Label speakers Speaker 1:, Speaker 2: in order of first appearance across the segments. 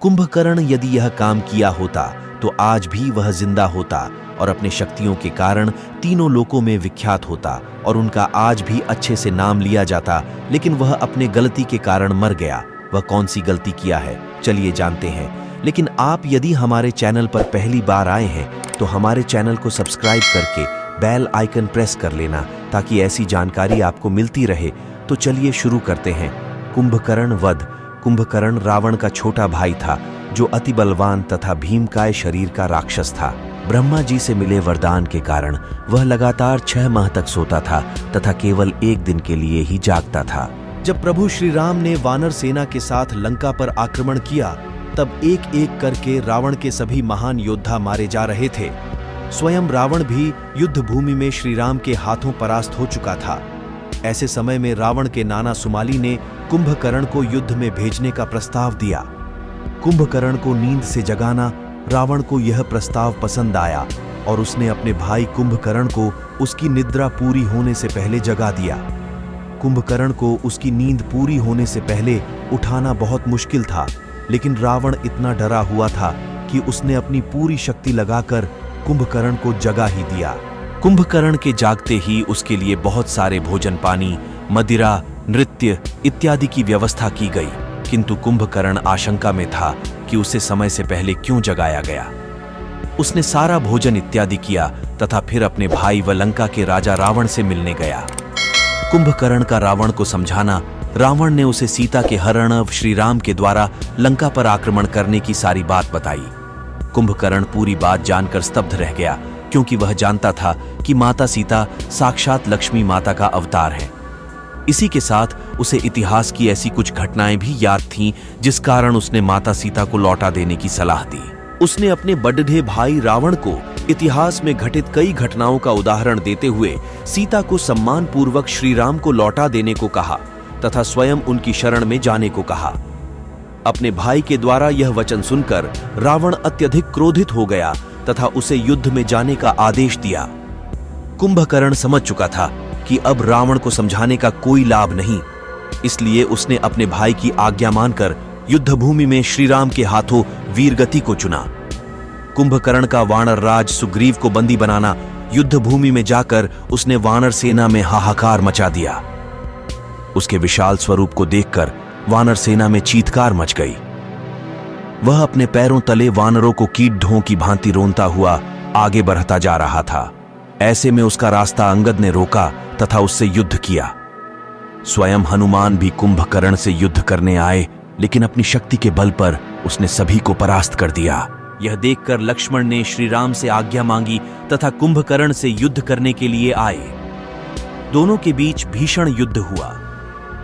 Speaker 1: कुंभकर्ण यदि यह काम किया होता तो आज भी वह जिंदा होता और अपने शक्तियों के कारण तीनों लोकों में विख्यात होता और उनका आज भी अच्छे से नाम लिया जाता, लेकिन वह अपने गलती के कारण मर गया। वह कौन सी गलती किया है, चलिए जानते हैं। लेकिन आप यदि हमारे चैनल पर पहली बार आए हैं तो हमारे चैनल को सब्सक्राइब करके बेल आइकन प्रेस कर लेना, ताकि ऐसी जानकारी आपको मिलती रहे। तो चलिए शुरू करते हैं। कुंभकर्ण वध। कुंभकर्ण रावण का छोटा भाई था, जो अति बलवान तथा भीमकाय शरीर का राक्षस था। ब्रह्मा जी से मिले वरदान के कारण वह लगातार 6 माह तक सोता था तथा केवल 1 दिन के लिए ही जागता था। जब प्रभु श्री राम ने वानर सेना के साथ लंका पर आक्रमण किया, तब एक एक करके रावण के सभी महान योद्धा मारे जा रहे थे। स्वयं रावण भी युद्ध भूमि में श्री राम के हाथों परास्त हो चुका था। ऐसे समय में रावण के नाना सुमाली ने कुंभकर्ण को युद्ध में भेजने का प्रस्ताव दिया। कुंभकर्ण को नींद से जगाना रावण को यह प्रस्ताव पसंद आया और उसने अपने भाई कुंभकर्ण को उसकी निद्रा पूरी होने से पहले जगा दिया। कुंभकर्ण को उसकी नींद पूरी होने से पहले उठाना बहुत मुश्किल था, लेकिन रावण इतना डरा हुआ था कि उसने अपनी पूरी शक्ति लगाकर कुंभकर्ण को जगा ही दिया। कुंभकर्ण के जागते ही उसके लिए बहुत सारे भोजन पानी, मदिरा, नृत्य इत्यादि की व्यवस्था की गई, किंतु कुंभकर्ण आशंका में था कि उसे समय से पहले क्यों जगाया गया। उसने सारा भोजन इत्यादि किया तथा फिर अपने भाई व लंका के राजा रावण से मिलने गया। कुंभकर्ण का रावण को समझाना, रावण ने उसे सीता के हरण श्री राम के द्वारा लंका पर आक्रमण करने की सारी बात बताई। कुंभकर्ण पूरी बात जानकर स्तब्ध रह गया, क्योंकि वह जानता था कि माता सीता साक्षात लक्ष्मी माता का अवतार है। इसी के साथ उसे इतिहास की ऐसी कुछ घटनाएं भी याद थीं, जिस कारण उसने माता सीता को लौटा देने की सलाह दी। उसने अपने बड़े भाई रावण को इतिहास में घटित कई घटनाओं का उदाहरण देते हुए सीता को सम्मान पूर्वक श्री राम को लौटा देने को कहा तथा स्वयं उनकी शरण में जाने को कहा। अपने भाई के द्वारा यह वचन सुनकर रावण अत्यधिक क्रोधित हो गया तथा उसे युद्ध में जाने का आदेश दिया। कुंभकर्ण समझ चुका था कि अब रावण को समझाने का कोई लाभ नहीं, इसलिए उसने अपने भाई की आज्ञा मानकर युद्ध भूमि में श्री राम के हाथों वीरगति को चुना। कुंभकर्ण का वानर राज सुग्रीव को बंदी बनाना, युद्ध भूमि में जाकर उसने वानर सेना में हाहाकार मचा दिया। उसके विशाल स्वरूप को देखकर वानर सेना में चीत्कार मच गई। वह अपने पैरों तले वानरों को कीट ढों की भांति रोनता हुआ आगे बढ़ता जा रहा था। ऐसे में उसका रास्ता अंगद ने रोका तथा उससे युद्ध किया। स्वयं हनुमान भी कुंभकर्ण से युद्ध करने आए, लेकिन अपनी शक्ति के बल पर उसने सभी को परास्त कर दिया। यह देखकर लक्ष्मण ने श्री राम से आज्ञा मांगी तथा कुंभकर्ण से युद्ध करने के लिए आए। दोनों के बीच भीषण युद्ध हुआ।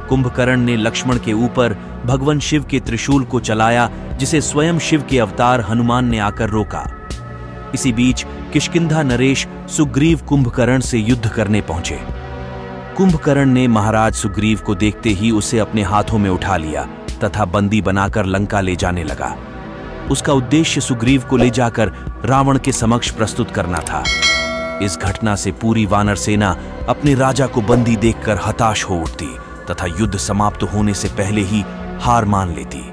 Speaker 1: कुंभकर्ण ने लक्ष्मण के ऊपर भगवान शिव के त्रिशूल को चलाया, जिसे स्वयं शिव के अवतार हनुमान ने आकर रोका। इसी बीच किष्किंधा नरेश सुग्रीव कुंभकर्ण से युद्ध करने पहुंचे। कुंभकर्ण ने महाराज सुग्रीव को देखते ही उसे अपने हाथों में उठा लिया तथा बंदी बनाकर लंका ले जाने लगा। उसका उद्देश्य सुग्रीव को ले जाकर रावण के समक्ष प्रस्तुत करना था। इस घटना से पूरी वानर सेना अपने राजा को बंदी देखकर हताश हो उठती तथा युद्ध समाप्त होने से पहले ही हार मान लेती।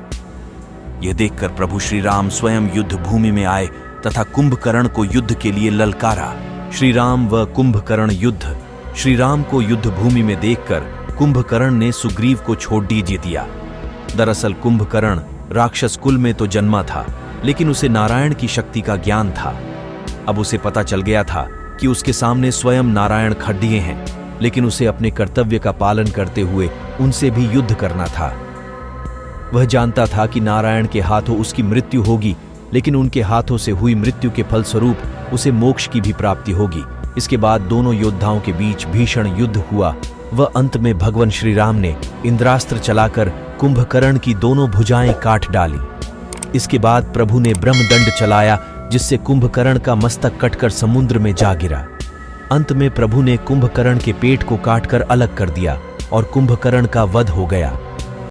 Speaker 1: यह देखकर प्रभु श्री राम स्वयं युद्ध भूमि में आए तथा कुंभकर्ण को युद्ध के लिए ललकारा। श्री राम व कुंभकर्ण युद्ध। श्री राम को युद्ध भूमि में देखकर कुंभकर्ण ने सुग्रीव को छोड़ दीजिए दिया। दरअसल कुंभकर्ण राक्षस कुल में तो जन्मा था, लेकिन उसे नारायण की शक्ति का ज्ञान था। अब उसे पता चल गया था कि उसके सामने स्वयं नारायण खड़िए हैं, लेकिन उसे अपने कर्तव्य का पालन करते हुए उनसे भी युद्ध करना था। वह जानता था कि नारायण के हाथों उसकी मृत्यु होगी, लेकिन उनके हाथों से हुई मृत्यु के फलस्वरूप उसे मोक्ष की भी प्राप्ति होगी। इसके बाद दोनों योद्धाओं के बीच भीषण युद्ध हुआ व अंत में भगवान श्री राम ने इंद्रास्त्र चलाकर कुंभकर्ण की दोनों भुजाएं काट डाली। इसके बाद प्रभु ने ब्रह्मदंड चलाया, जिससे कुंभकर्ण का मस्तक कटकर समुद्र में जा गिरा। अंत में प्रभु ने कुंभकर्ण के पेट को काटकर अलग कर दिया और कुंभकर्ण का वध हो गया।